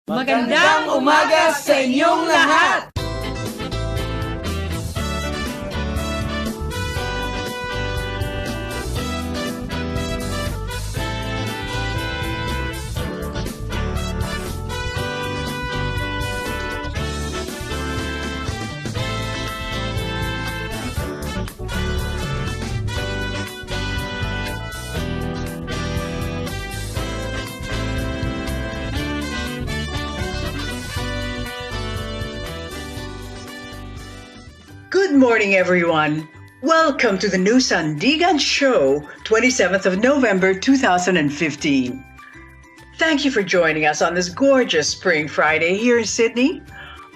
Magandang umaga sa inyong lahat! Good morning, everyone. Welcome to the new Sandigan Show, 27th of November, 2015. Thank you for joining us on this gorgeous spring Friday here in Sydney.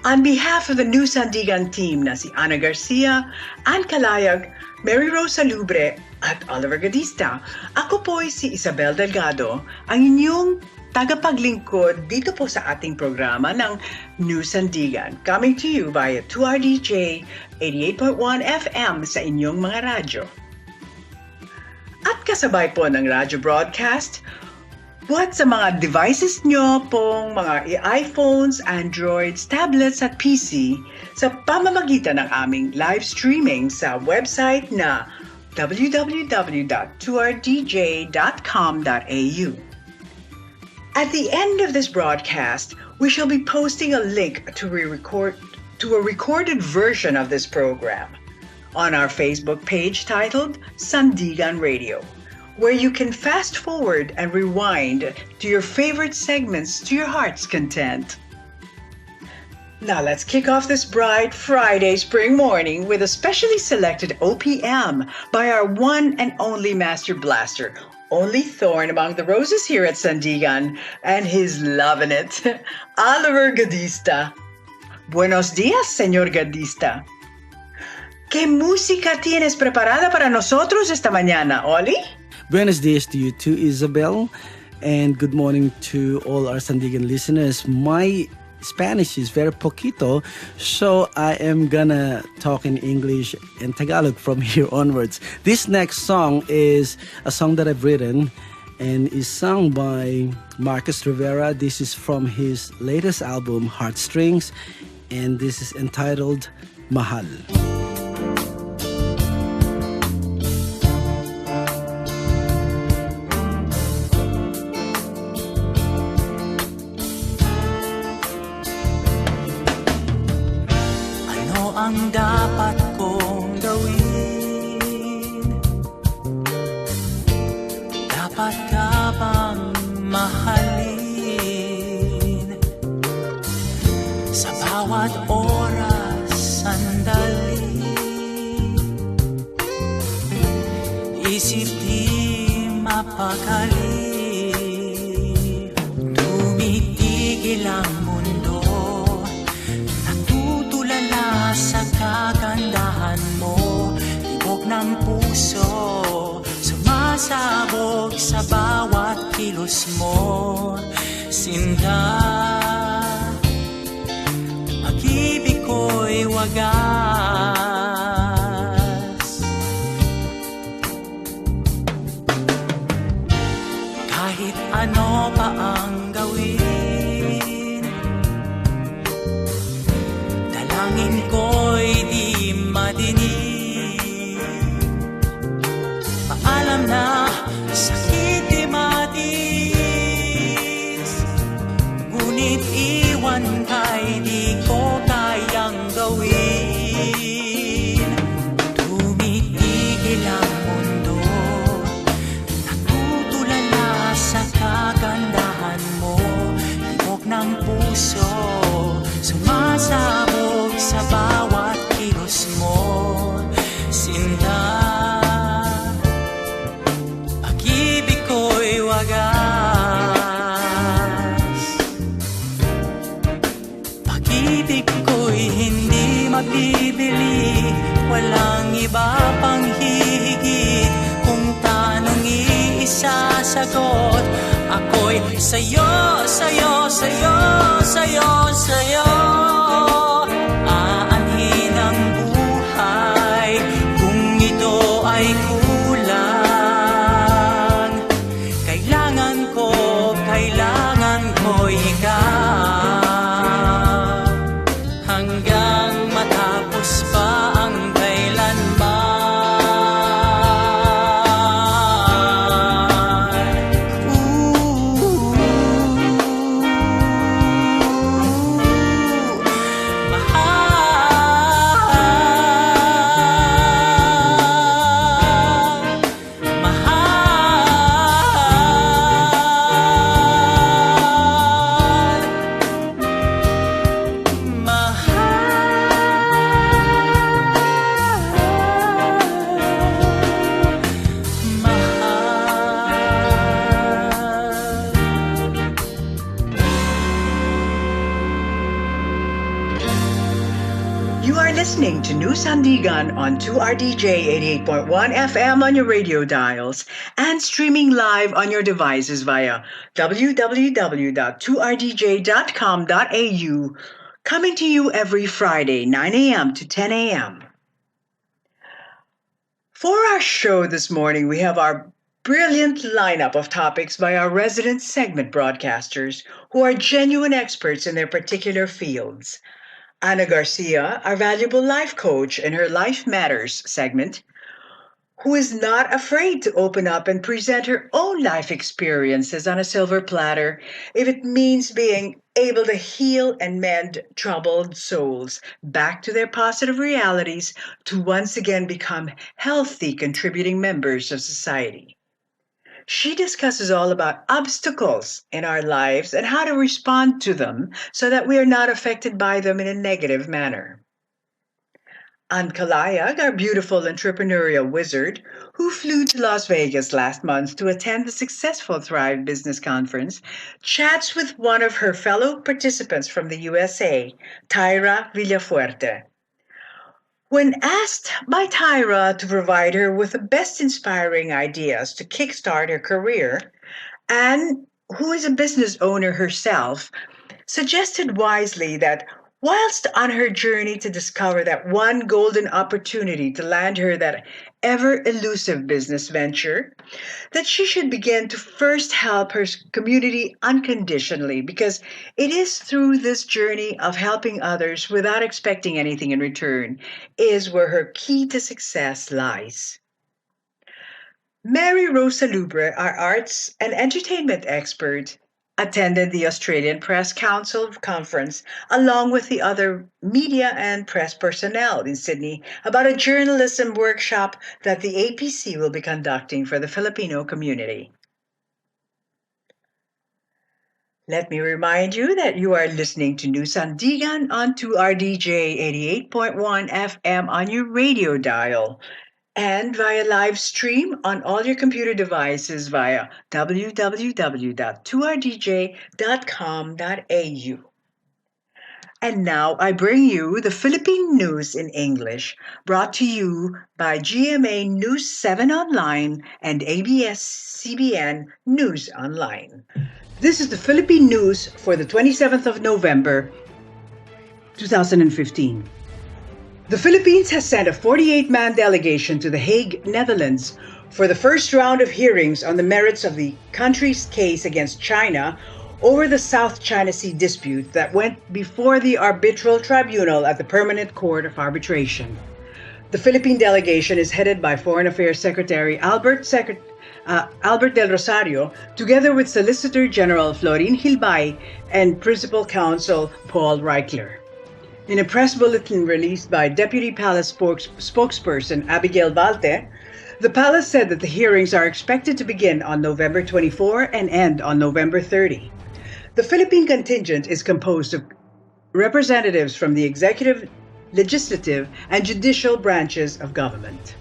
On behalf of the new Sandigan team na si Ana Garcia, Ann Calayag, Maryrose Salubre, at Oliver Gadista, ako po ay si Isabel Delgado, ang inyong tagapaglingkod dito po sa ating programa ng New Sandigan, coming to you via 2RDJ 88.1 FM sa inyong mga radyo. At kasabay po ng radyo broadcast, buhat sa mga devices nyo pong mga iPhones, Androids, tablets at PC sa pamamagitan ng aming live streaming sa website na www.2rdj.com.au. At the end of this broadcast, we shall be posting a link to a recorded version of this program on our Facebook page titled Sandigan Radio, where you can fast forward and rewind to your favorite segments to your heart's content. Now let's kick off this bright Friday spring morning with a specially selected OPM by our one and only Master Blaster, only thorn among the roses here at Sandigan, and he's loving it, Oliver Gadista. Buenos días, señor Gadista. ¿Qué música tienes preparada para nosotros esta mañana, Oli? Buenos días to you too, Isabel, and good morning to all our Sandigan listeners. My Spanish is very poquito, so I am gonna talk in English and Tagalog from here onwards. This next song is a song that I've written and is sung by Rivera. This is from his latest album, Heartstrings, and this is entitled Mahal. Ang dapat kong gawin? Dapat ka bang mahalin? Sa bawat oras, sandali, isip di mapakali, tumitigil ang mundo, sa kagandahan mo, tibok ng puso, sumasabog sa bawat kilos mo. Sinta, pag-ibig ko'y wagas. Kahit ano pa ang gawin, dalangin ko'y di madinig. Paalam na sakit di matis, ngunit iwan ka'y di ko kayang gawin. Tumitigil ang mundo, natutulala sa kagandahan mo, tibok ng puso, sumasabog sa bawat kilos mo. Sinta, pag-ibig ko'y wagas. Pag-ibig ko'y hindi mabibili, walang iba pang hihigit. Kung tanong iisa sagot, ako'y sa'yo, sa'yo, sa'yo, sa'yo, sa'yo. Aanhin ang buhay kung ito ay kulang. Kailangan ko ikaw. You are listening to New Sandigan on 2RDJ 88.1 FM on your radio dials and streaming live on your devices via www.2rdj.com.au, coming to you every Friday, 9 a.m. to 10 a.m. For our show this morning, we have our brilliant lineup of topics by our resident segment broadcasters who are genuine experts in their particular fields. Ana Garcia, our valuable life coach in her Life Matters segment, who is not afraid to open up and present her own life experiences on a silver platter if it means being able to heal and mend troubled souls back to their positive realities to once again become healthy, contributing members of society. She discusses all about obstacles in our lives and how to respond to them so that we are not affected by them in a negative manner. And Calayag, our beautiful entrepreneurial wizard, who flew to Las Vegas last month to attend the successful Thrive Business Conference, chats with one of her fellow participants from the USA, Tyra Villafuerte. When asked by Tyra to provide her with the best inspiring ideas to kickstart her career, Anne, who is a business owner herself, suggested wisely that whilst on her journey to discover that one golden opportunity to land her that ever-elusive business venture, that she should begin to first help her community unconditionally, because it is through this journey of helping others without expecting anything in return is where her key to success lies. Maryrose Salubre, our arts and entertainment expert, attended the Australian Press Council conference along with the other media and press personnel in Sydney about a journalism workshop that the APC will be conducting for the Filipino community. Let me remind you that you are listening to New Sandigan on 2RDJ 88.1 FM on your radio dial and via live stream on all your computer devices via www.2rdj.com.au. And now I bring you the Philippine news in English, brought to you by GMA News 7 Online and ABS-CBN News Online. This is the Philippine news for the 27th of November, 2015. The Philippines has sent a 48-man delegation to The Hague, Netherlands, for the first round of hearings on the merits of the country's case against China over the South China Sea dispute that went before the arbitral tribunal at the Permanent Court of Arbitration. The Philippine delegation is headed by Foreign Affairs Secretary Albert Del Rosario, together with Solicitor General Florin Hilbay and Principal Counsel Paul Reichler. In a press bulletin released by Deputy Palace spokesperson Abigail Valte, the palace said that the hearings are expected to begin on November 24 and end on November 30. The Philippine contingent is composed of representatives from the executive, legislative, and judicial branches of government.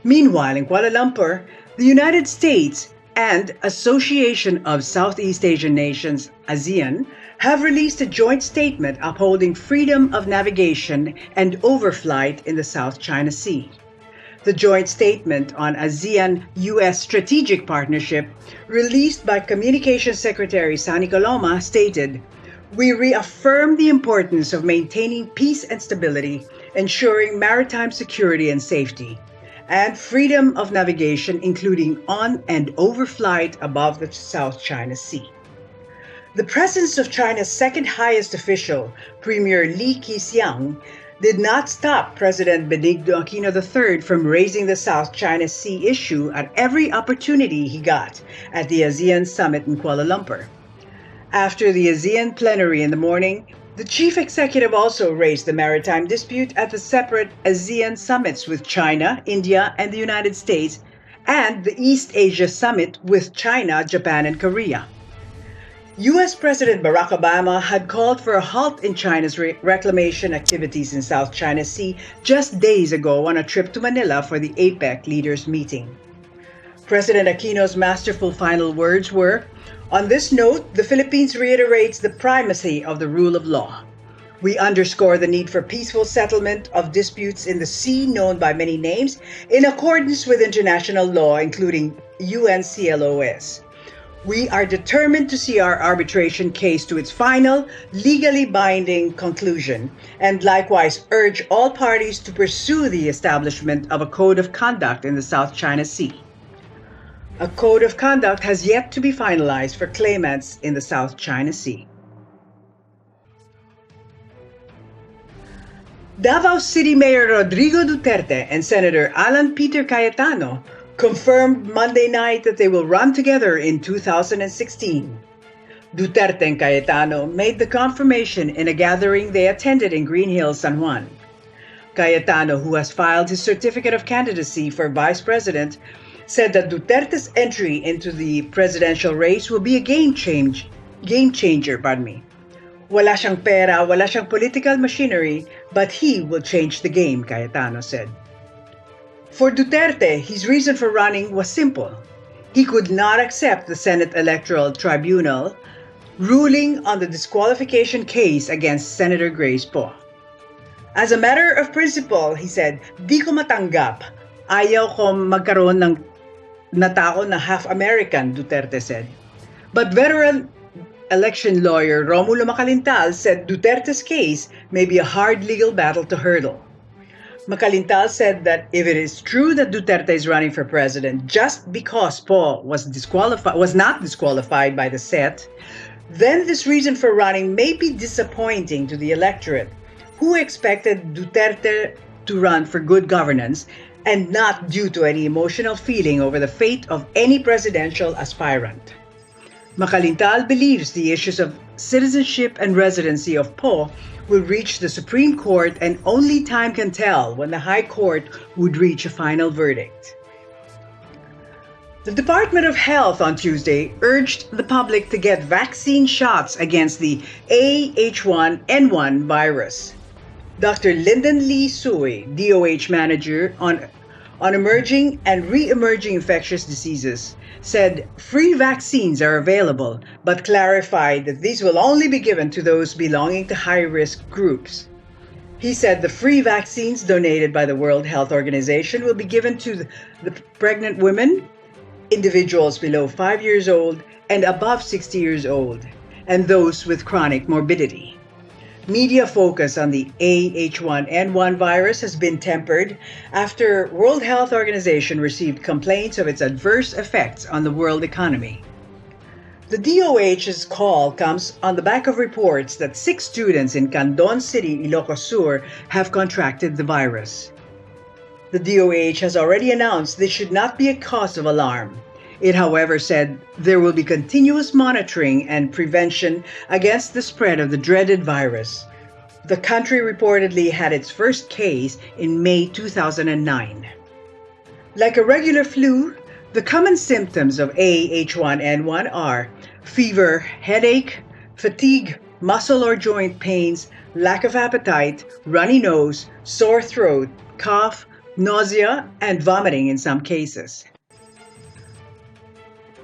Meanwhile, in Kuala Lumpur, the United States and Association of Southeast Asian Nations, ASEAN, have released a joint statement upholding freedom of navigation and overflight in the South China Sea. The joint statement on ASEAN-US strategic partnership, released by Communications Secretary Sani Coloma, stated, "We reaffirm the importance of maintaining peace and stability, ensuring maritime security and safety, and freedom of navigation, including on and overflight above the South China Sea." The presence of China's second highest official, Premier Li Keqiang, did not stop President Benigno Aquino III from raising the South China Sea issue at every opportunity he got at the ASEAN summit in Kuala Lumpur. After the ASEAN plenary in the morning, the chief executive also raised the maritime dispute at the separate ASEAN summits with China, India, and the United States, and the East Asia summit with China, Japan, and Korea. U.S. President Barack Obama had called for a halt in China's reclamation activities in South China Sea just days ago on a trip to Manila for the APEC leaders meeting. President Aquino's masterful final words were, "On this note, the Philippines reiterates the primacy of the rule of law. We underscore the need for peaceful settlement of disputes in the sea known by many names in accordance with international law, including UNCLOS. We are determined to see our arbitration case to its final, legally binding conclusion, and likewise urge all parties to pursue the establishment of a code of conduct in the South China Sea. A code of conduct has yet to be finalized for claimants in the South China Sea. Davao City Mayor Rodrigo Duterte and Senator Alan Peter Cayetano confirmed Monday night that they will run together in 2016. Duterte and Cayetano made the confirmation in a gathering they attended in Green Hills, San Juan. Cayetano, who has filed his certificate of candidacy for vice president, said that Duterte's entry into the presidential race will be a game changer. Wala siyang pera, wala siyang political machinery, but he will change the game, Cayetano said. For Duterte, his reason for running was simple. He could not accept the Senate Electoral Tribunal ruling on the disqualification case against Senator Grace Poe. As a matter of principle, he said, di ko matanggap. Ayaw ko magkaroon ng natao na half-American, Duterte said. But veteran election lawyer Romulo Macalintal said Duterte's case may be a hard legal battle to hurdle. Macalintal said that if it is true that Duterte is running for president just because Poe was not disqualified by the SET, then this reason for running may be disappointing to the electorate, who expected Duterte to run for good governance and not due to any emotional feeling over the fate of any presidential aspirant. Macalintal believes the issues of citizenship and residency of Poe will reach the Supreme Court, and only time can tell when the High Court would reach a final verdict. The Department of Health on Tuesday urged the public to get vaccine shots against the AH1N1 virus. Dr. Lyndon Lee Sui, DOH manager on emerging and re-emerging infectious diseases, said free vaccines are available, but clarified that these will only be given to those belonging to high-risk groups. He said the free vaccines donated by the World Health Organization will be given to the pregnant women, individuals below 5 years old and above 60 years old, and those with chronic morbidity. Media focus on the AH1N1 virus has been tempered after World Health Organization received complaints of its adverse effects on the world economy. The DOH's call comes on the back of reports that 6 students in Candon City, Ilocos Sur, have contracted the virus. The DOH has already announced this should not be a cause of alarm. It, however, said there will be continuous monitoring and prevention against the spread of the dreaded virus. The country reportedly had its first case in May 2009. Like a regular flu, the common symptoms of AH1N1 are fever, headache, fatigue, muscle or joint pains, lack of appetite, runny nose, sore throat, cough, nausea, and vomiting in some cases.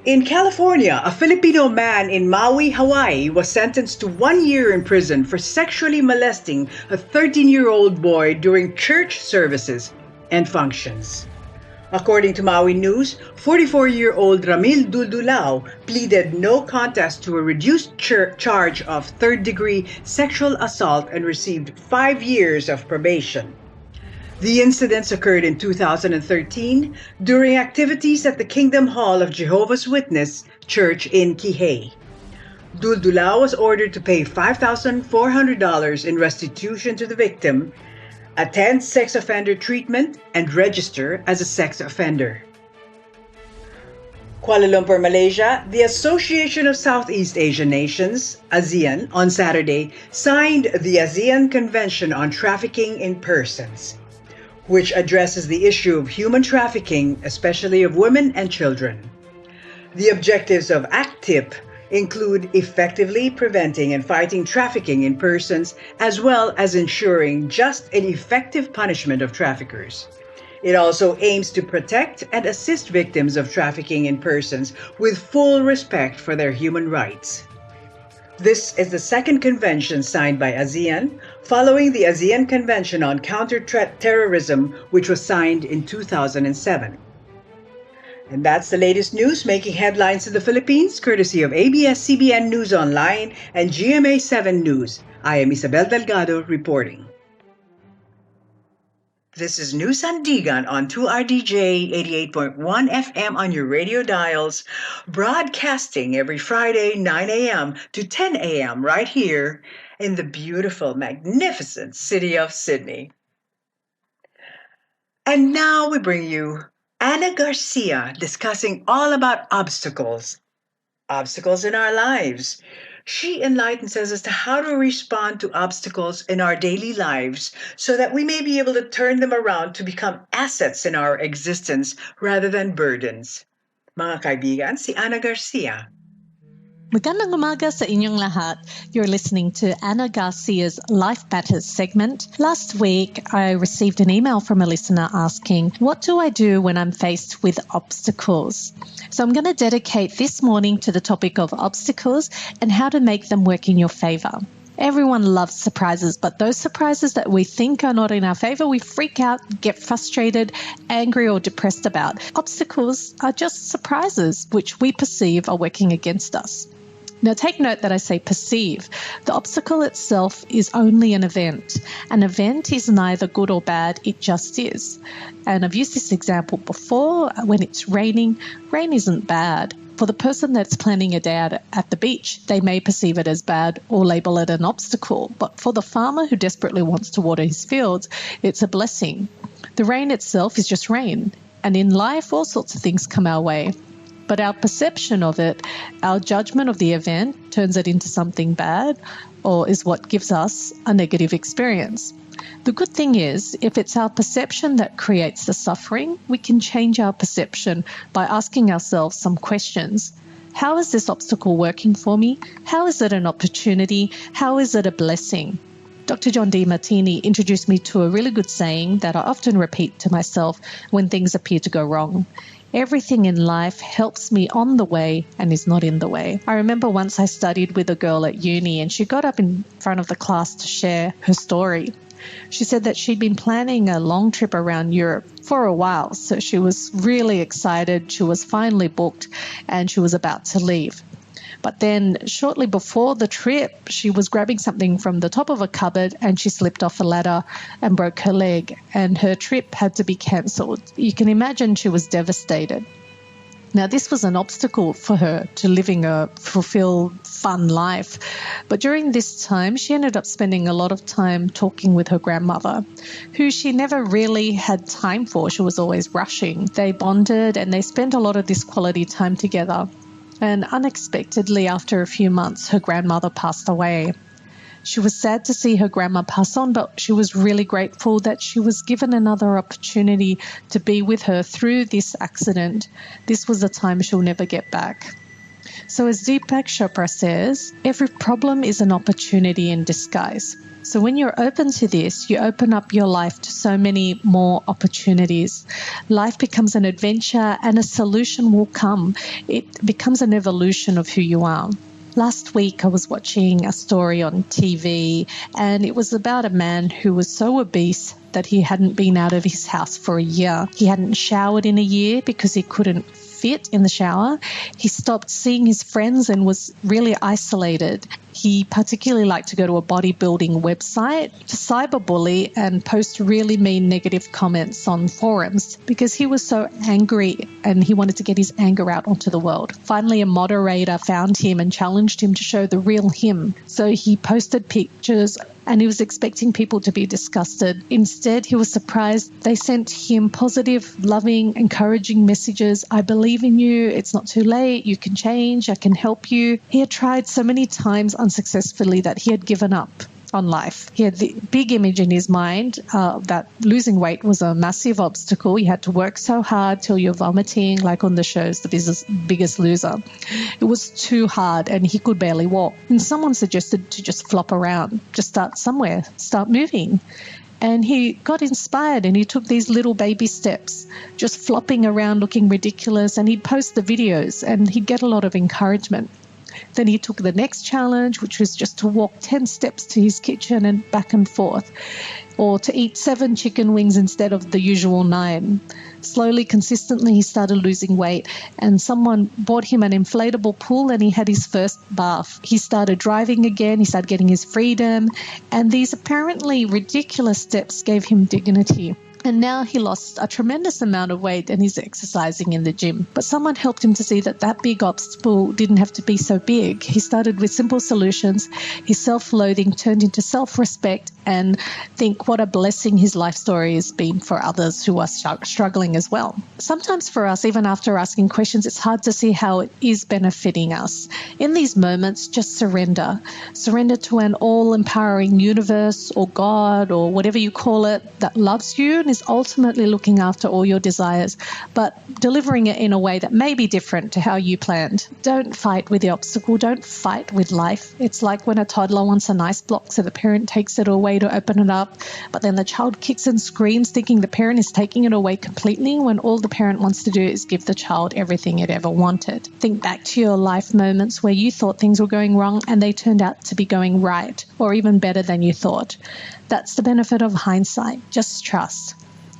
In California, a Filipino man in Maui, Hawaii, was sentenced to 1 year in prison for sexually molesting a 13-year-old boy during church services and functions. According to Maui News, 44-year-old Ramil Duldulao pleaded no contest to a reduced charge of third-degree sexual assault and received 5 years of probation. The incidents occurred in 2013 during activities at the Kingdom Hall of Jehovah's Witness Church in Kihei. Duldulao was ordered to pay $5,400 in restitution to the victim, attend sex offender treatment, and register as a sex offender. Kuala Lumpur, Malaysia, the Association of Southeast Asian Nations, ASEAN, on Saturday signed the ASEAN Convention on Trafficking in Persons, which addresses the issue of human trafficking, especially of women and children. The objectives of ACTIP include effectively preventing and fighting trafficking in persons, as well as ensuring just and effective punishment of traffickers. It also aims to protect and assist victims of trafficking in persons with full respect for their human rights. This is the second convention signed by ASEAN, following the ASEAN Convention on Counter-Terrorism, which was signed in 2007. And that's the latest news making headlines in the Philippines, courtesy of ABS-CBN News Online and GMA7 News. I am Isabel Delgado reporting. This is New Sandigan on 2RDJ 88.1 FM on your radio dials, broadcasting every Friday 9 a.m. to 10 a.m. right here in the beautiful, magnificent city of Sydney. And now we bring you Ana Garcia discussing all about obstacles in our lives. She enlightens us as to how to respond to obstacles in our daily lives so that we may be able to turn them around to become assets in our existence rather than burdens. Mga kaibigan, si Ana Garcia. Magandang umaga sa inyong lahat. You're listening to Ana Garcia's Life Matters segment. Last week, I received an email from a listener asking, what do I do when I'm faced with obstacles? So I'm going to dedicate this morning to the topic of obstacles and how to make them work in your favor. Everyone loves surprises, but those surprises that we think are not in our favor, we freak out, get frustrated, angry, or depressed about. Obstacles are just surprises which we perceive are working against us. Now, take note that I say perceive. The obstacle itself is only an event. An event is neither good or bad, it just is. And I've used this example before. When it's raining, rain isn't bad. For the person that's planning a day out at the beach, they may perceive it as bad or label it an obstacle. But for the farmer who desperately wants to water his fields, it's a blessing. The rain itself is just rain. And in life, all sorts of things come our way. But our perception of it, our judgment of the event turns it into something bad or is what gives us a negative experience. The good thing is, if it's our perception that creates the suffering, we can change our perception by asking ourselves some questions. How is this obstacle working for me? How is it an opportunity? How is it a blessing? Dr. John D. Martini introduced me to a really good saying that I often repeat to myself when things appear to go wrong. Everything in life helps me on the way and is not in the way. I remember once I studied with a girl at uni and she got up in front of the class to share her story. She said that she'd been planning a long trip around Europe for a while, so she was really excited. She was finally booked and she was about to leave. But then shortly before the trip, she was grabbing something from the top of a cupboard and she slipped off a ladder and broke her leg, and her trip had to be cancelled. You can imagine she was devastated. Now, this was an obstacle for her to living a fulfilled, fun life. But during this time, she ended up spending a lot of time talking with her grandmother, who she never really had time for. She was always rushing. They bonded and they spent a lot of this quality time together. And unexpectedly, after a few months, her grandmother passed away. She was sad to see her grandma pass on, but she was really grateful that she was given another opportunity to be with her through this accident. This was a time she'll never get back. So as Deepak Chopra says, every problem is an opportunity in disguise. So when you're open to this, you open up your life to so many more opportunities. Life becomes an adventure and a solution will come. It becomes an evolution of who you are. Last week, I was watching a story on TV, and it was about a man who was so obese that he hadn't been out of his house for a year. He hadn't showered in a year because he couldn't fit in the shower. He stopped seeing his friends and was really isolated. He particularly liked to go to a bodybuilding website to cyberbully and post really mean negative comments on forums because he was so angry and he wanted to get his anger out onto the world. Finally, a moderator found him and challenged him to show the real him. So he posted pictures and he was expecting people to be disgusted. Instead, he was surprised. They sent him positive, loving, encouraging messages. I believe in you. It's not too late. You can change. I can help you. He had tried so many times unsuccessfully that he had given up on life. He had the big image in his mind that losing weight was a massive obstacle. You had to work so hard till you're vomiting, like on the shows, The Biggest Loser. It was too hard and he could barely walk. And someone suggested to just flop around, just start somewhere, start moving. And he got inspired and he took these little baby steps, just flopping around looking ridiculous, and he'd post the videos and he'd get a lot of encouragement. Then he took the next challenge, which was just to walk 10 steps to his kitchen and back and forth, or to eat 7 chicken wings instead of the usual 9. Slowly, consistently, he started losing weight, and someone bought him an inflatable pool and he had his first bath. He started driving again, he started getting his freedom, and these apparently ridiculous steps gave him dignity. And now he lost a tremendous amount of weight and he's exercising in the gym. But someone helped him to see that that big obstacle didn't have to be so big. He started with simple solutions. His self-loathing turned into self-respect, and think what a blessing his life story has been for others who are struggling as well. Sometimes for us, even after asking questions, it's hard to see how it is benefiting us. In these moments, just surrender. Surrender to an all-empowering universe or God or whatever you call it that loves you and is ultimately looking after all your desires, but delivering it in a way that may be different to how you planned. Don't fight with the obstacle. Don't fight with life. It's like when a toddler wants an ice block, so the parent takes it away to open it up, but then the child kicks and screams thinking the parent is taking it away completely, when all the parent wants to do is give the child everything it ever wanted. Think back to your life moments where you thought things were going wrong and they turned out to be going right, or even better than you thought. That's the benefit of hindsight. Just trust.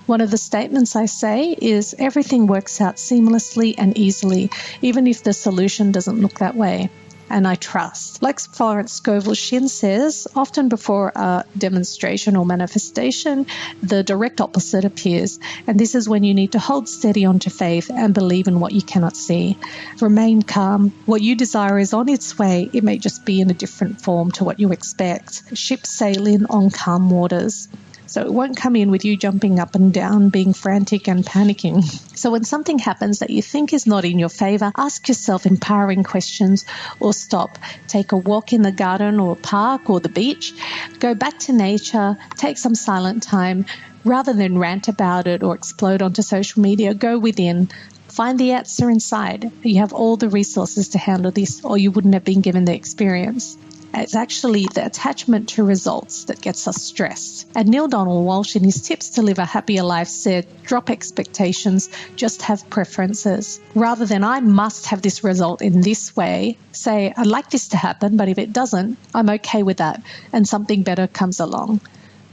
One of the statements I say is everything works out seamlessly and easily, even if the solution doesn't look that way. And I trust. Like Florence Scovel Shin says, often before a demonstration or manifestation, the direct opposite appears. And this is when you need to hold steady onto faith and believe in what you cannot see. Remain calm. What you desire is on its way. It may just be in a different form to what you expect. Ship sailing on calm waters. So it won't come in with you jumping up and down, being frantic and panicking. So when something happens that you think is not in your favor, ask yourself empowering questions or stop. Take a walk in the garden or park or the beach. Go back to nature. Take some silent time. Rather than rant about it or explode onto social media, go within. Find the answer inside. You have all the resources to handle this, or you wouldn't have been given the experience. It's actually the attachment to results that gets us stressed. And Neil Donald Walsh, in his tips to live a happier life, said, drop expectations, just have preferences. Rather than I must have this result in this way, say, I'd like this to happen, but if it doesn't, I'm okay with that, and something better comes along.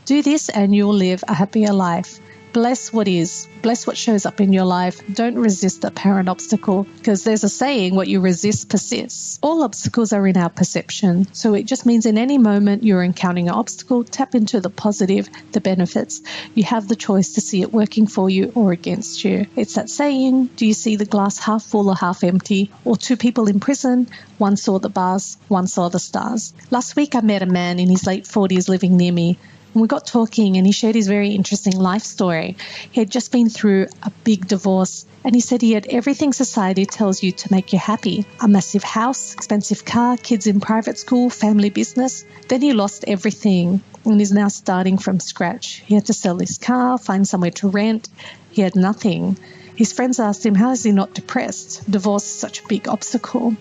Do this and you'll live a happier life. Bless what is. Bless what shows up in your life. Don't resist the apparent obstacle, because there's a saying, what you resist persists. All obstacles are in our perception. So it just means in any moment you're encountering an obstacle, tap into the positive, the benefits. You have the choice to see it working for you or against you. It's that saying, do you see the glass half full or half empty? Or 2 people in prison, one saw the bars, one saw the stars. Last week I met a man in his late 40s living near me. And we got talking and he shared his very interesting life story. He had just been through a big divorce, and he said he had everything society tells you to make you happy. A massive house, expensive car, kids in private school, family business. Then he lost everything and is now starting from scratch. He had to sell his car, find somewhere to rent. He had nothing. His friends asked him, how is he not depressed? Divorce is such a big obstacle.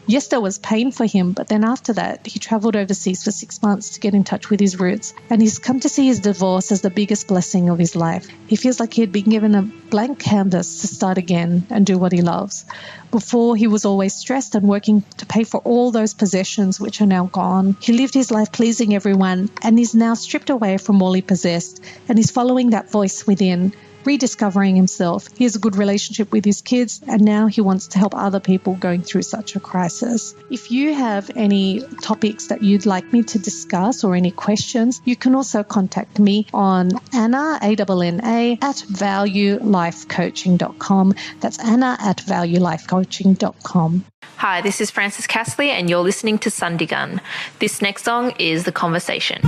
Yes, there was pain for him, but then after that, he travelled overseas for 6 months to get in touch with his roots, and he's come to see his divorce as the biggest blessing of his life. He feels like he had been given a blank canvas to start again and do what he loves. Before, he was always stressed and working to pay for all those possessions which are now gone. He lived his life pleasing everyone and is now stripped away from all he possessed, and he's following that voice within, rediscovering himself. He has a good relationship with his kids, and now he wants to help other people going through such a crisis. If you have any topics that you'd like me to discuss or any questions, you can also contact me on Anna, ANNA, at valuelifecoaching.com. That's Anna at valuelifecoaching.com. Hi, this is Frances Castley, and you're listening to Sandigan. This next song is The Conversation.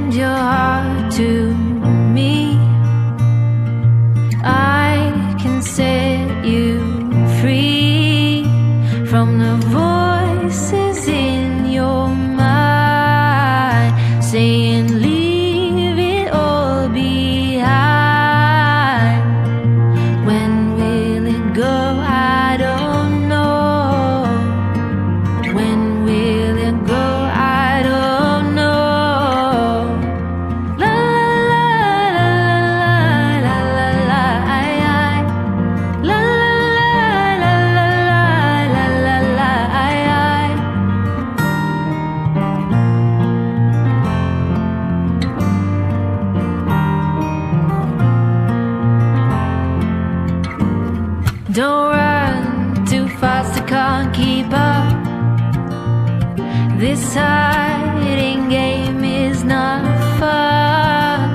Your heart to me, I can set you free from the voices in your mind saying leave it all behind. Don't run too fast, I can't keep up. This hiding game is not fun.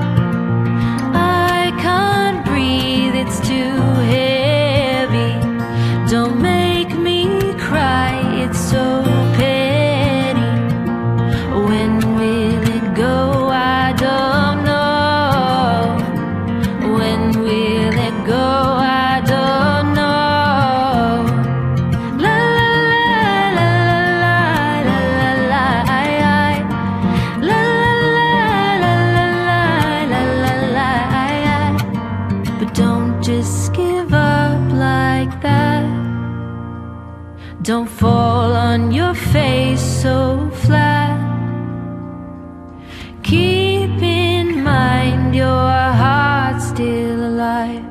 I can't breathe, it's too heavy. Don't make me cry, it's so petty. When will it go? I don't know. When will it go? I don't know. La la la la la la la la la la la la. But don't just give up like that. Don't fall on your face so flat. Keep in mind your heart's still alive.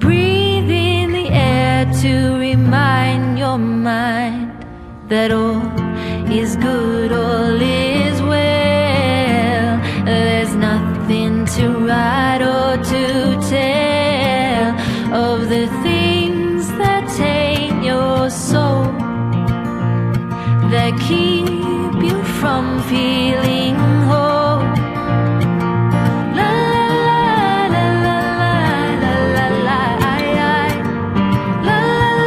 Breathe in the air to remind your mind that all is good, all is well. There's nothing to write or to tell of the things that taint your soul, that keep you from feeling whole. La la la la la la la la la la la la la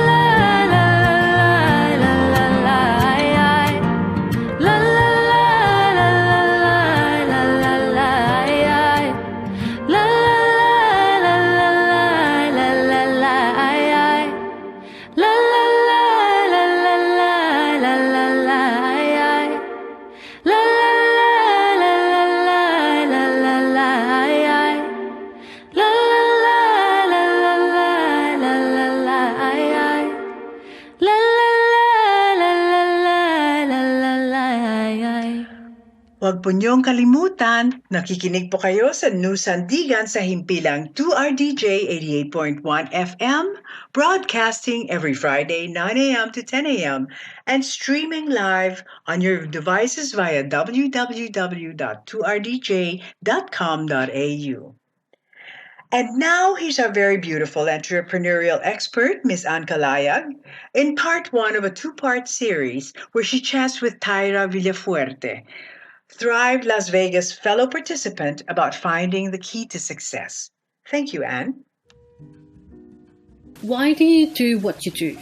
Huwag po niyong kalimutan, nakikinig po kayo sa New Sandigan sa himpilang 2RDJ 88.1 FM, broadcasting every Friday 9 a.m. to 10 a.m. and streaming live on your devices via www.2rdj.com.au. And now, here's our very beautiful entrepreneurial expert, Miss Ann Calayag, in part one of a two-part series where she chats with Tyra Villafuerte, Thrive Las Vegas fellow participant, about finding the key to success. Thank you, Ann. Why do you do what you do?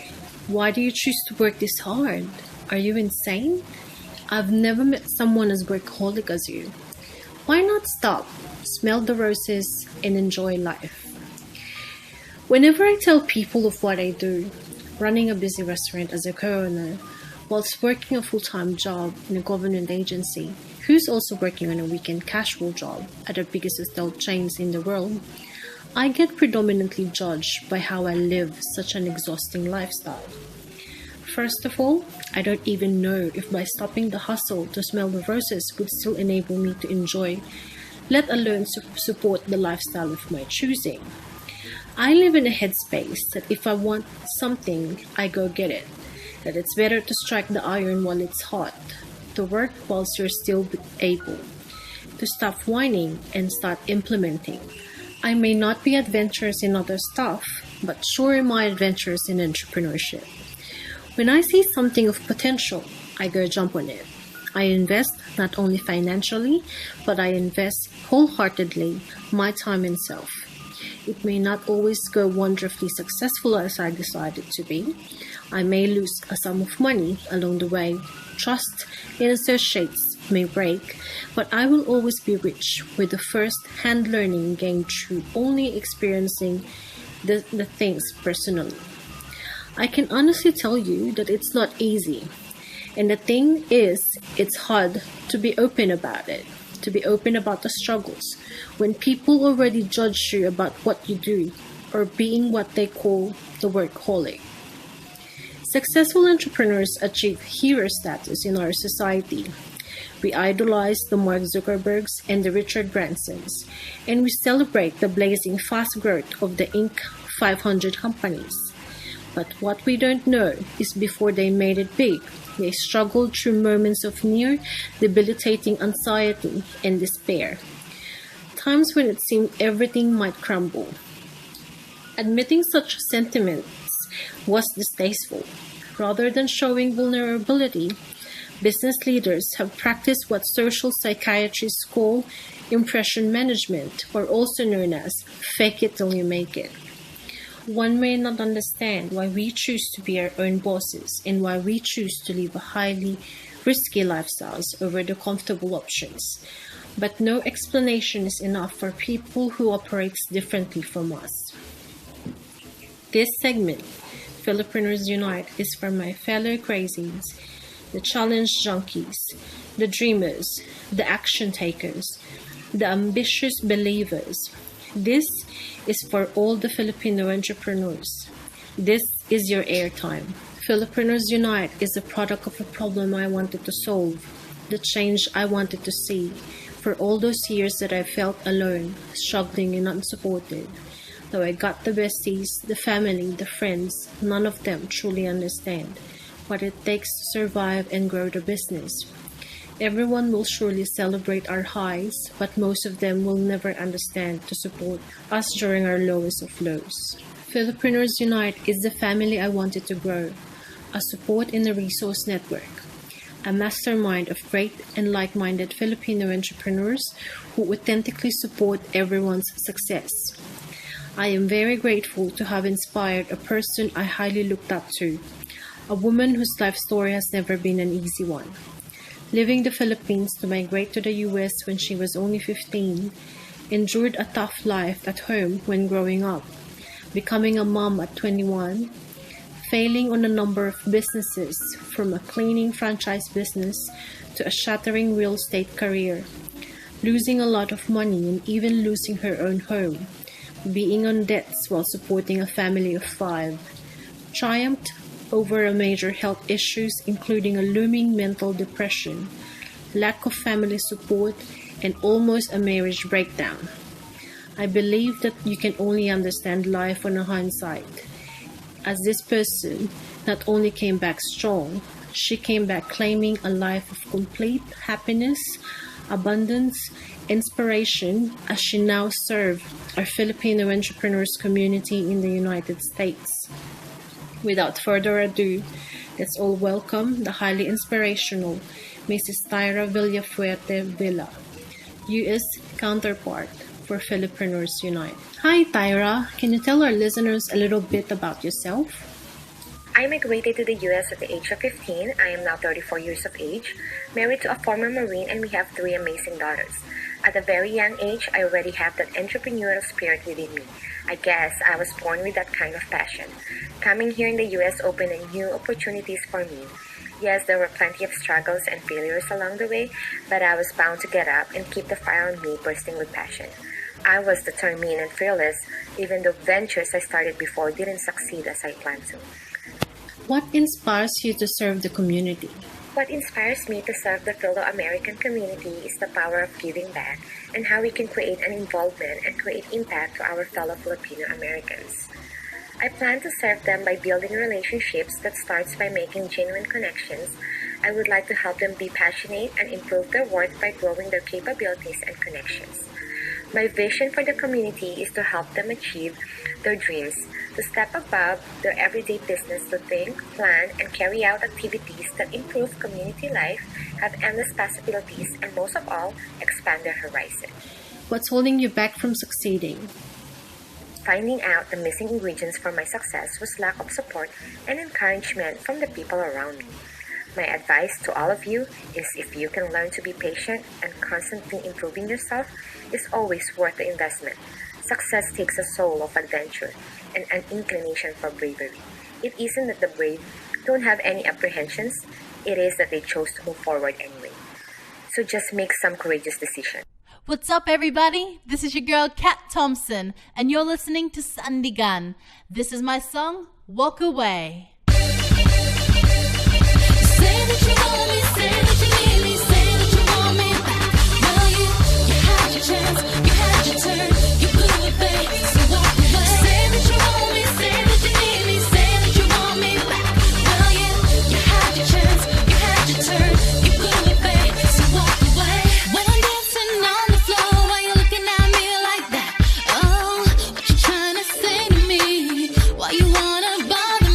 Why do you choose to work this hard? Are you insane? I've never met someone as workaholic as you. Why not stop, smell the roses, and enjoy life? Whenever I tell people of what I do, running a busy restaurant as a co-owner, whilst working a full-time job in a government agency, who's also working on a weekend casual job at the biggest adult chains in the world, I get predominantly judged by how I live such an exhausting lifestyle. First of all, I don't even know if by stopping the hustle to smell the roses would still enable me to enjoy, let alone support the lifestyle of my choosing. I live in a headspace that if I want something, I go get it. That it's better to strike the iron while it's hot, to work whilst you're still able, to stop whining and start implementing. I may not be adventurous in other stuff, but sure am I adventurous in entrepreneurship. When I see something of potential, I go jump on it. I invest not only financially, but I invest wholeheartedly my time and self. It may not always go wonderfully successful as I desire it to be. I may lose a sum of money along the way. Trust in associates may break, but I will always be rich with the first-hand learning gained through only experiencing the things personally. I can honestly tell you that it's not easy. And the thing is, it's hard to be open about it, to be open about the struggles, when people already judge you about what you do, or being what they call the workaholic. Successful entrepreneurs achieve hero status in our society. We idolize the Mark Zuckerbergs and the Richard Bransons, and we celebrate the blazing fast growth of the Inc. 500 companies. But what we don't know is before they made it big, they struggled through moments of near debilitating anxiety and despair. Times when it seemed everything might crumble. Admitting such sentiments was distasteful. Rather than showing vulnerability, business leaders have practiced what social psychiatrists call impression management, or also known as fake it till you make it. One may not understand why we choose to be our own bosses and why we choose to live a highly risky lifestyles over the comfortable options. But no explanation is enough for people who operate differently from us. This segment, Filopreneurs Unite, is for my fellow crazies, the challenge junkies, the dreamers, the action takers, the ambitious believers. This is for all the Filipino entrepreneurs. This is your airtime. Filopreneurs Unite is a product of a problem I wanted to solve, the change I wanted to see. For all those years that I felt alone, struggling and unsupported. Though I got the besties, the family, the friends, none of them truly understand what it takes to survive and grow the business. Everyone will surely celebrate our highs, but most of them will never understand to support us during our lowest of lows. Filopreneurs Unite is the family I wanted to grow, a support in the resource network, a mastermind of great and like-minded Filipino entrepreneurs who authentically support everyone's success. I am very grateful to have inspired a person I highly looked up to, a woman whose life story has never been an easy one. Leaving the Philippines to migrate to the US when she was only 15, endured a tough life at home when growing up, becoming a mom at 21, failing on a number of businesses, from a cleaning franchise business to a shattering real estate career, losing a lot of money and even losing her own home, being on debts while supporting a family of 5, triumphed over a major health issues including a looming mental depression, lack of family support, and almost a marriage breakdown. I believe that you can only understand life on a hindsight, as this person not only came back strong, she came back claiming a life of complete happiness, abundance, inspiration, as she now serves our Filipino entrepreneurs community in the United States. Without further ado, let's all welcome the highly inspirational Mrs. Tyra Villafuerte Villa, U.S. counterpart for Filopreneurs Unite. Hi Tyra, can you tell our listeners a little bit about yourself? I migrated to the US at the age of 15. I am now 34 years of age, married to a former Marine, and we have 3 amazing daughters. At a very young age, I already have that entrepreneurial spirit within me. I guess I was born with that kind of passion. Coming here in the US opened new opportunities for me. Yes, there were plenty of struggles and failures along the way, but I was bound to get up and keep the fire on me bursting with passion. I was determined and fearless, even though ventures I started before didn't succeed as I planned to. What inspires you to serve the community? What inspires me to serve the Filo-American community is the power of giving back and how we can create an involvement and create impact to our fellow Filipino Americans. I plan to serve them by building relationships that starts by making genuine connections. I would like to help them be passionate and improve their work by growing their capabilities and connections. My vision for the community is to help them achieve their dreams, to step above their everyday business, to think, plan, and carry out activities that improve community life, have endless possibilities, and most of all, expand their horizon. What's holding you back from succeeding? Finding out the missing ingredients for my success was lack of support and encouragement from the people around me. My advice to all of you is if you can learn to be patient and constantly improving yourself, it's always worth the investment. Success takes a soul of adventure and an inclination for bravery. It isn't that the brave don't have any apprehensions, it is that they chose to move forward anyway. So just make some courageous decisions. What's up, everybody? This is your girl, Kat Thompson, and you're listening to Sandigan. This is my song, Walk Away. Say that you want me, say that you need me, say that you want me back. Well, you had your chance, you had your turn, you blew it, babe, so walk away. Say that you want me, say that you need me, say that you want me back. Well, you had your chance, you had your turn, you blew it, babe, so walk away. When I'm dancing on the floor, why you looking at me like that? Oh, what you trying to say to me? Why you wanna bother me?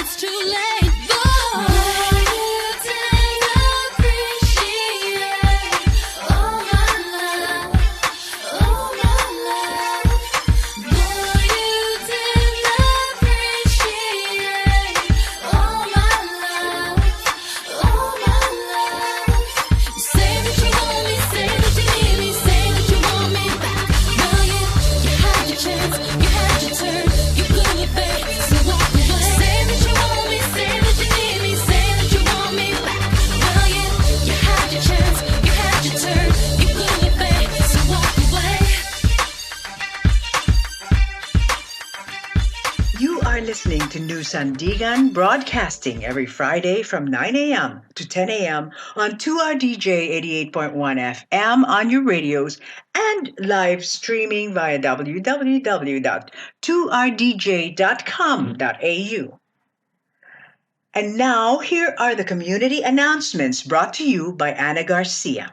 it's too late. Boy, you didn't appreciate all my love, all my love. Boy, you didn't appreciate all my love, all my love. You say that you want me, say that you need me, say that you want me back. Well, you had your chance, you had your turn, you blew it, babe, so walk away. Say that you want me, say that you need me, say that you want me back. Well, you had your chance, you had your turn, you blew it, babe, so walk away. You are listening to New Sandigan, broadcasting every Friday from 9 a.m. to 10 a.m. on 2RDJ 88.1 FM on your radios and live streaming via www.2rdj.com.au. And now, here are the community announcements brought to you by Ana Garcia.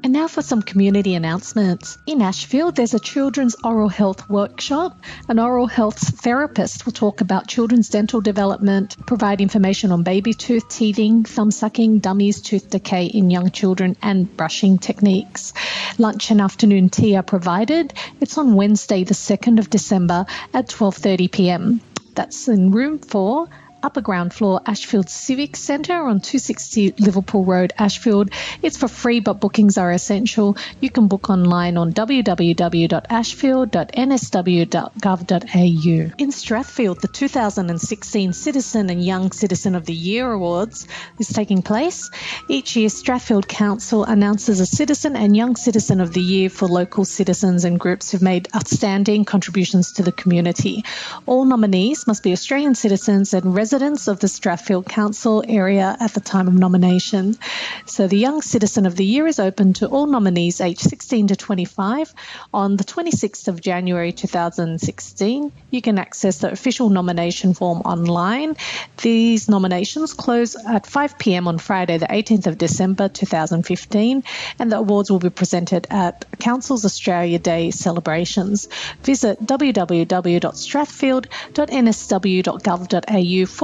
And now for some community announcements. In Ashfield, there's a children's oral health workshop. An oral health therapist will talk about children's dental development, provide information on baby tooth teething, thumb sucking, dummies, tooth decay in young children, and brushing techniques. Lunch and afternoon tea are provided. It's on Wednesday, the 2nd of December at 12:30 p.m. That's in room 4, upper ground floor, Ashfield Civic Centre on 260 Liverpool Road, Ashfield. It's for free, but bookings are essential. You can book online on www.ashfield.nsw.gov.au. In Strathfield, the 2016 Citizen and Young Citizen of the Year Awards is taking place. Each year, Strathfield Council announces a Citizen and Young Citizen of the Year for local citizens and groups who've made outstanding contributions to the community. All nominees must be Australian citizens and residents of the Strathfield Council area at the time of nomination. So the Young Citizen of the Year is open to all nominees aged 16 to 25. On the 26th of January 2016, you can access the official nomination form online. These nominations close at 5 p.m. on Friday, the 18th of December 2015, and the awards will be presented at Council's Australia Day celebrations. Visit www.strathfield.nsw.gov.au/news-and-events.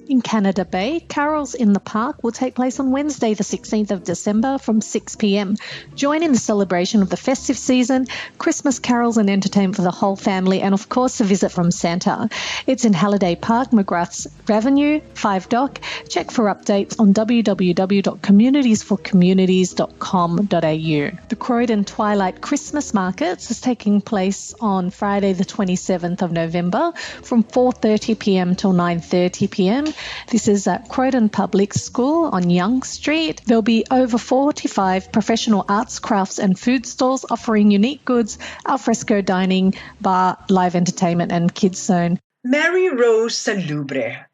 In Canada Bay, Carols in the Park will take place on Wednesday, the 16th of December from 6 p.m. Join in the celebration of the festive season, Christmas carols and entertainment for the whole family, and of course a visit from Santa. It's in Halliday Park, McGrath's Avenue, 5 Dock. Check for updates on www.communitiesforcommunities.com.au. The Croydon Twilight Christmas Markets is taking place on Friday, the 27th of November from 4:30 p.m. till 9:30 p.m. This is at Croydon Public School on Young Street. There'll be over 45 professional arts, crafts and food stalls offering unique goods, alfresco dining, bar, live entertainment and kids zone. Maryrose Salubre,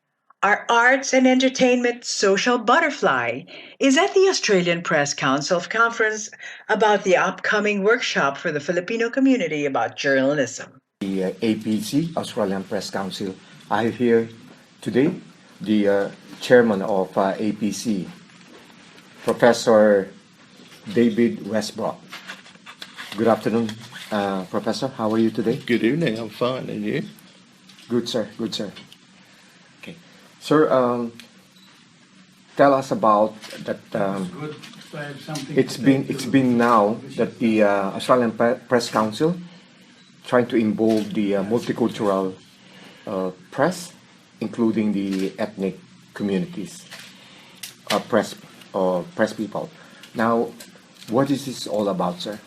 our arts and entertainment social butterfly, is at the Australian Press Council conference about the upcoming workshop for the Filipino community about journalism. The APC, Australian Press Council. I have here today the chairman of APC, Professor David Weisbrot. Good afternoon, Professor. How are you today? Good evening. I'm fine. And you? Good, sir. Good, sir. Okay. Sir, tell us about that. It's been now that the Australian Press Council trying to involve the multicultural press, including the ethnic communities, press people. Now, what is this all about, sir?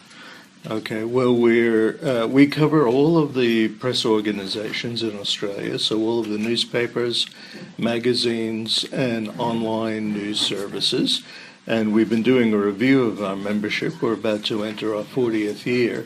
Okay, well, we cover all of the press organizations in Australia, so all of the newspapers, magazines, and online news services. And we've been doing a review of our membership. We're about to enter our 40th year.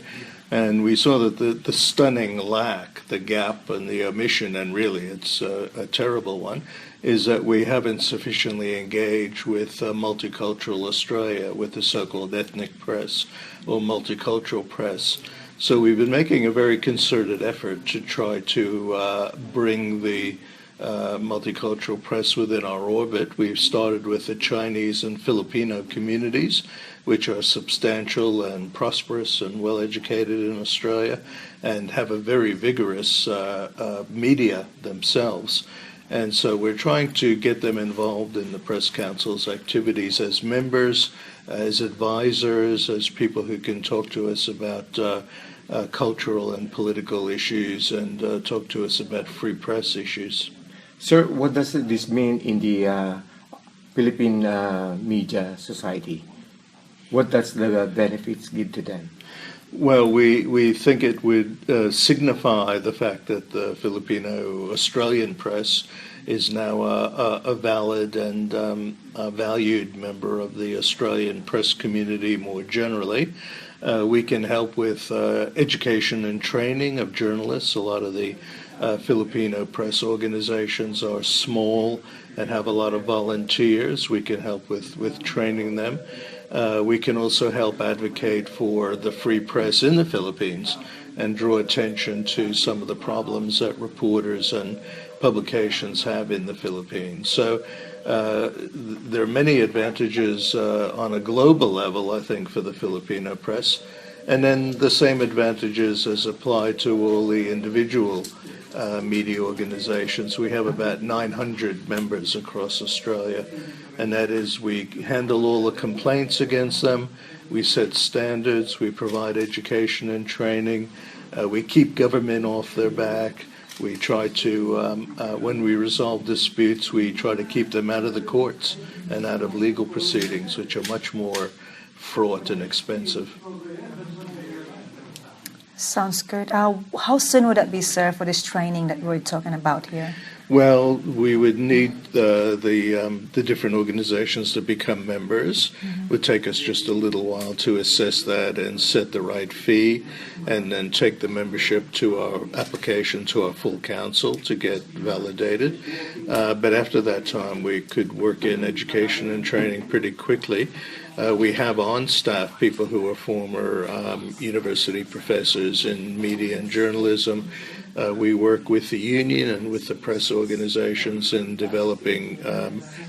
And we saw that the stunning lack, the gap and the omission, and really it's a terrible one, is that we haven't sufficiently engaged with multicultural Australia, with the so-called ethnic press or multicultural press. So we've been making a very concerted effort to try to bring the multicultural press within our orbit. We've started with the Chinese and Filipino communities, which are substantial and prosperous and well-educated in Australia and have a very vigorous media themselves. And so we're trying to get them involved in the Press Council's activities as members, as advisors, as people who can talk to us about cultural and political issues and talk to us about free press issues. Sir, what does this mean in the Philippine media society? What does the benefits give to them? Well, we think it would signify the fact that the Filipino-Australian press is now a valid and a valued member of the Australian press community more generally. We can help with education and training of journalists. A lot of the Filipino press organizations are small and have a lot of volunteers. We can help with training them. We can also help advocate for the free press in the Philippines and draw attention to some of the problems that reporters and publications have in the Philippines. So there are many advantages on a global level, I think, for the Filipino press. And then the same advantages as apply to all the individual media organizations. We have about 900 members across Australia, and that is we handle all the complaints against them, we set standards, we provide education and training, we keep government off their back, we try to, when we resolve disputes, we try to keep them out of the courts and out of legal proceedings, which are much more fraught and expensive. Sounds good. How soon would that be, sir, for this training that we're talking about here? Well, we would need the different organizations to become members. It would take us just a little while to assess that and set the right fee, and then take the membership to our application to our full council to get validated. But after that time, we could work in education and training pretty quickly. We have on staff people who are former university professors in media and journalism. We work with the union and with the press organizations in developing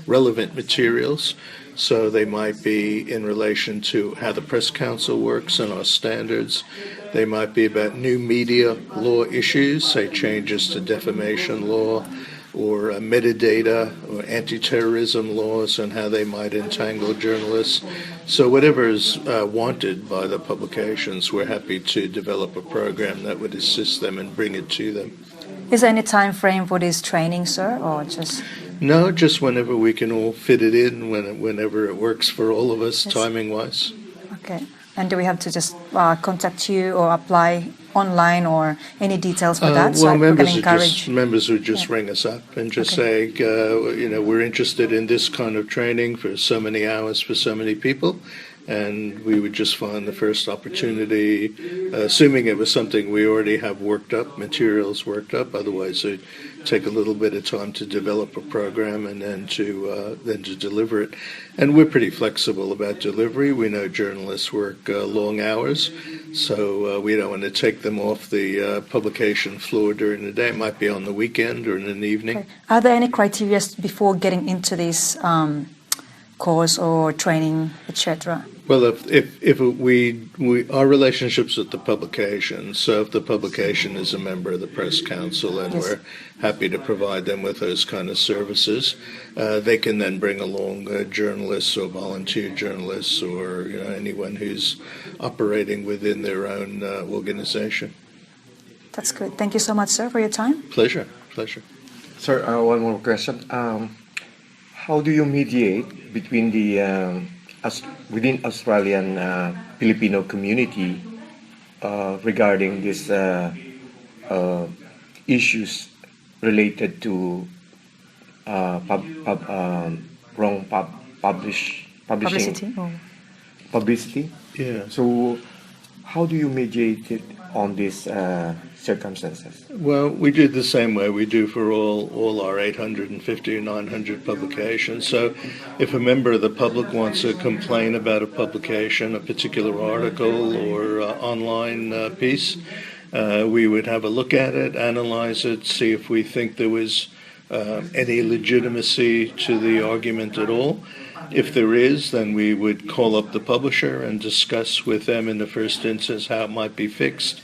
relevant materials. So they might be in relation to how the Press Council works and our standards. They might be about new media law issues, say changes to defamation law, or metadata or anti-terrorism laws and how they might entangle journalists. So whatever is wanted by the publications, we're happy to develop a program that would assist them and bring it to them. Is there any time frame for this training, sir, or just... No, just whenever we can all fit it in, whenever it works for all of us, timing-wise. Okay. And do we have to just contact you or apply online or any details for that? Well, members would just ring us up and just say, we're interested in this kind of training for so many hours for so many people. And we would just find the first opportunity, assuming it was something we already have worked up, materials worked up. Otherwise, it'd take a little bit of time to develop a program and then to deliver it. And we're pretty flexible about delivery. We know journalists work long hours, so we don't want to take them off the publication floor during the day. It might be on the weekend or in an evening. Okay. Are there any criteria before getting into this course or training, etc.? Well, if we our relationships with the publication, so if the publication is a member of the Press Council and we're happy to provide them with those kind of services, they can then bring along journalists or volunteer journalists or anyone who's operating within their own organization. That's good. Thank you so much, sir, for your time. Pleasure. Sir, one more question. How do you mediate between the within Australian Filipino community regarding these issues related to wrong publishing? Publicity? Yeah. So how do you mediate it on these circumstances? Well, we do the same way we do for all our 850 or 900 publications. So if a member of the public wants to complain about a publication, a particular article or online piece, we would have a look at it, analyze it, see if we think there was any legitimacy to the argument at all. If there is, then we would call up the publisher and discuss with them in the first instance how it might be fixed.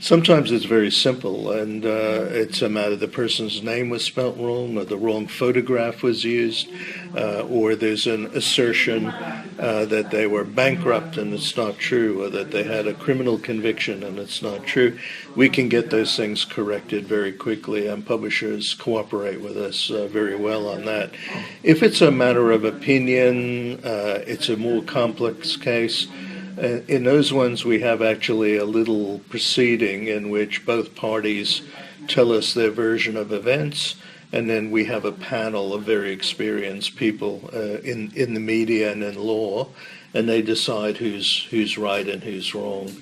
Sometimes it's very simple, and it's a matter the person's name was spelt wrong, or the wrong photograph was used, or there's an assertion that they were bankrupt and it's not true, or that they had a criminal conviction and it's not true. We can get those things corrected very quickly, and publishers cooperate with us very well on that. If it's a matter of opinion, it's a more complex case. In those ones, we have actually a little proceeding in which both parties tell us their version of events, and then we have a panel of very experienced people in the media and in law, and they decide who's right and who's wrong.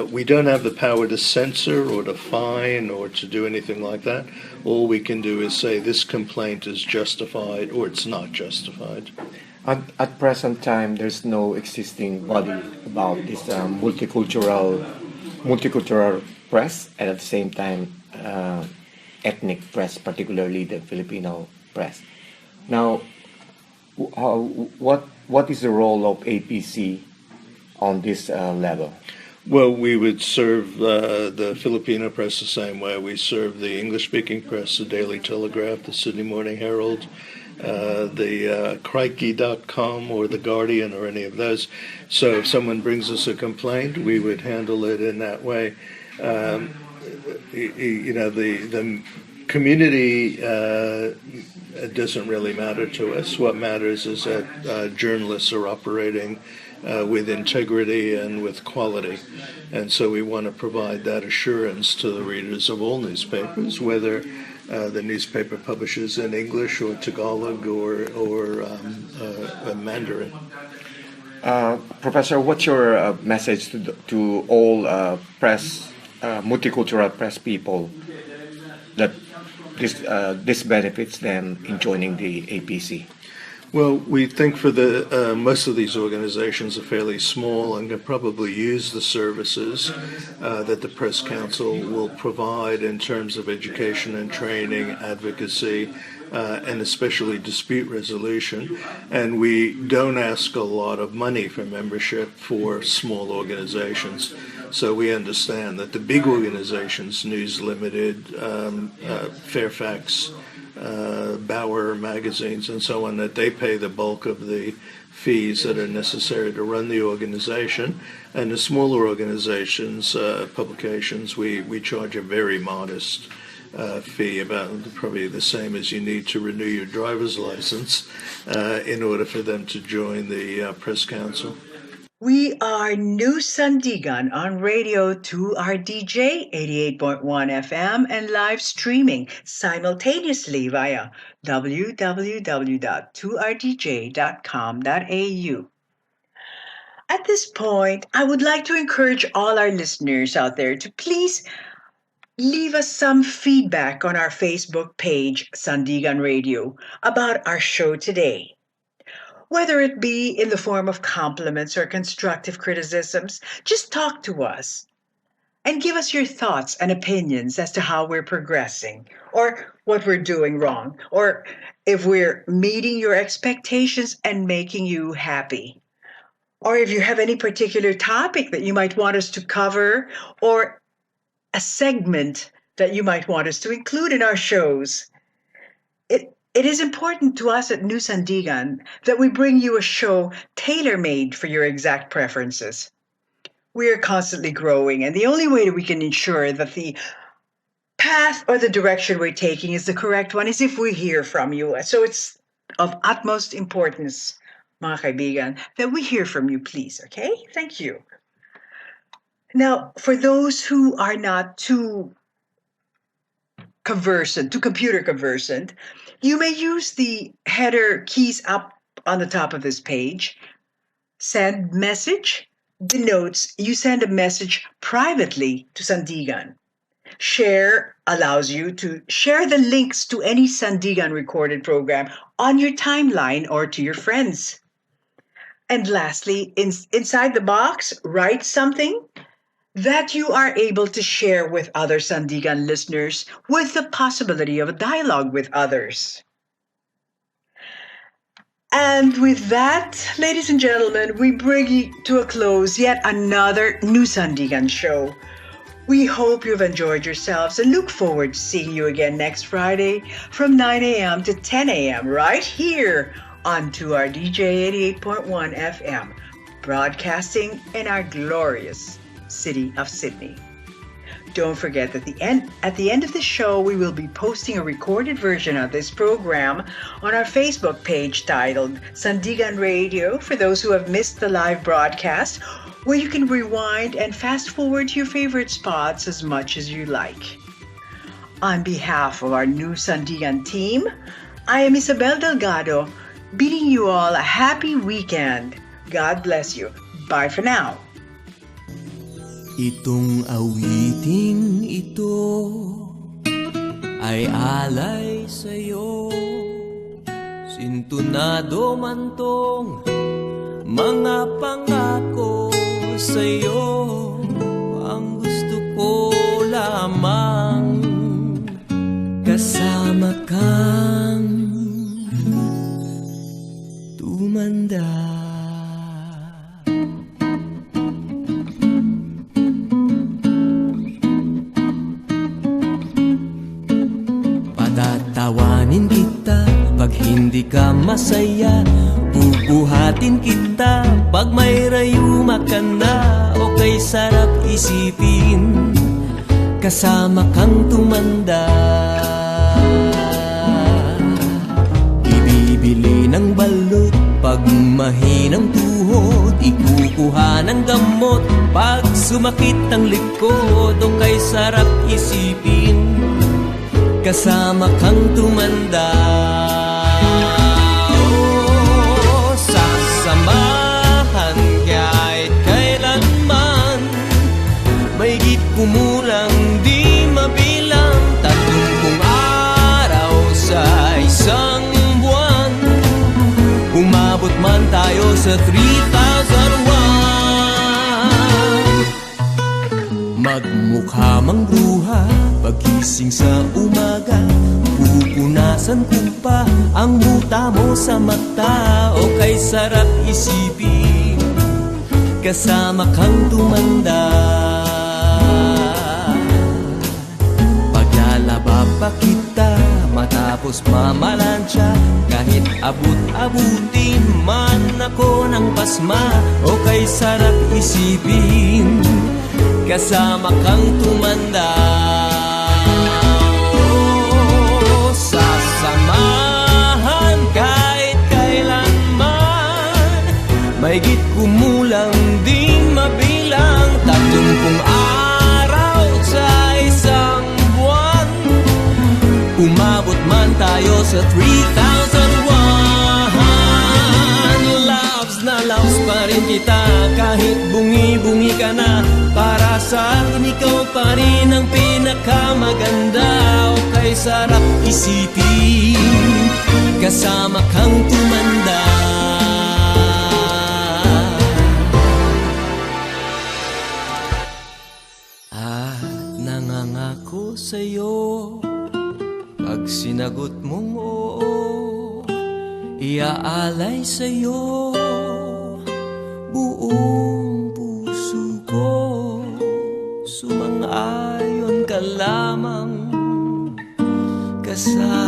We don't have the power to censor or to fine or to do anything like that. All we can do is say this complaint is justified or it's not justified. At present time, there's no existing body about this multicultural press, and at the same time, ethnic press, particularly the Filipino press. Now, what is the role of APC on this level? Well, we would serve the Filipino press the same way. We serve the English-speaking press, the Daily Telegraph, the Sydney Morning Herald, the Crikey.com or the Guardian or any of those. So if someone brings us a complaint, we would handle it in that way. The community doesn't really matter to us. What matters is that journalists are operating with integrity and with quality. And so we want to provide that assurance to the readers of all newspapers, whether the newspaper publishes in English or Tagalog or Mandarin. Professor, what's your message to all multicultural press people that this benefits them in joining the APC? Well, we think for the most of these organizations are fairly small and can probably use the services that the Press Council will provide in terms of education and training, advocacy, and especially dispute resolution. And we don't ask a lot of money for membership for small organizations. So we understand that the big organizations, News Limited, Fairfax, Bauer magazines and so on, that they pay the bulk of the fees that are necessary to run the organization. And the smaller organizations, publications, we charge a very modest fee, about probably the same as you need to renew your driver's license in order for them to join the Press Council. We are New Sandigan on radio 2RDJ 88.1 FM and live streaming simultaneously via www.2rdj.com.au. At this point, I would like to encourage all our listeners out there to please leave us some feedback on our Facebook page, Sandigan Radio, about our show today. Whether it be in the form of compliments or constructive criticisms, just talk to us and give us your thoughts and opinions as to how we're progressing or what we're doing wrong, or if we're meeting your expectations and making you happy. Or if you have any particular topic that you might want us to cover or a segment that you might want us to include in our shows. It is important to us at New Sandigan that we bring you a show tailor-made for your exact preferences. We are constantly growing, and the only way that we can ensure that the path or the direction we're taking is the correct one is if we hear from you. So it's of utmost importance, mga kaibigan, that we hear from you, please, okay? Thank you. Now, for those who are not too computer conversant, you may use the header keys up on the top of this page. Send message denotes you send a message privately to Sandigan. Share allows you to share the links to any Sandigan recorded program on your timeline or to your friends. And lastly, inside the box, write something that you are able to share with other Sandigan listeners with the possibility of a dialogue with others. And with that, ladies and gentlemen, we bring to a close yet another new Sandigan show. We hope you've enjoyed yourselves and look forward to seeing you again next Friday from 9 a.m. to 10 a.m. right here on 2RDJ 88.1 FM, broadcasting in our glorious city of Sydney. Don't forget that at the end of the show, we will be posting a recorded version of this program on our Facebook page titled Sandigan Radio for those who have missed the live broadcast, where you can rewind and fast forward your favorite spots as much as you like. On behalf of our new Sandigan team, I am Isabel Delgado, bidding you all a happy weekend. God bless you. Bye for now. Itong awiting ito ay alay sa'yo, sintunado man tong mga pangako sa'yo. Ang gusto ko lamang kasama kang tumanda. Tawanin kita pag hindi ka masaya, bubuhatin kita pag may rayuma ka na, o kay sarap isipin kasama kang tumanda. Ibibili ng balot pag mahinang tuhod, ikukuha ng gamot pag sumakit ang likod, o kay sarap isipin kasama kang tumanda. Oh, sasamahan kahit kailanman, maigit kumulang di mabilang, 30 araw sa isang buwan, umabot man tayo sa 3,001. Magmukha mang bruha pagising sa umaga, pupunasan ko pa ang muta mo sa mata, o kay sarap isipin kasama kang tumanda. Paglalaba pa kita matapos mamalansya, kahit abut-abutin man ako ng pasma, o kay sarap isipin kasama kang tumanda. Oh, sasamahan kahit kailanman, maigit kumulang di mabilang, 30 araw sa isang buwan, umabot man tayo sa 3,001. Loves na loves pa rin kita kahit bungi-bungi ka na, para sa akin ikaw pa rin ang pinakamaganda, o kay sarap isipin kasama kang tumanda. Nangangako sa'yo pag sinagot mong oo, iaalay sa'yo buong puso ko. Sumang-ayon ka lamang kasama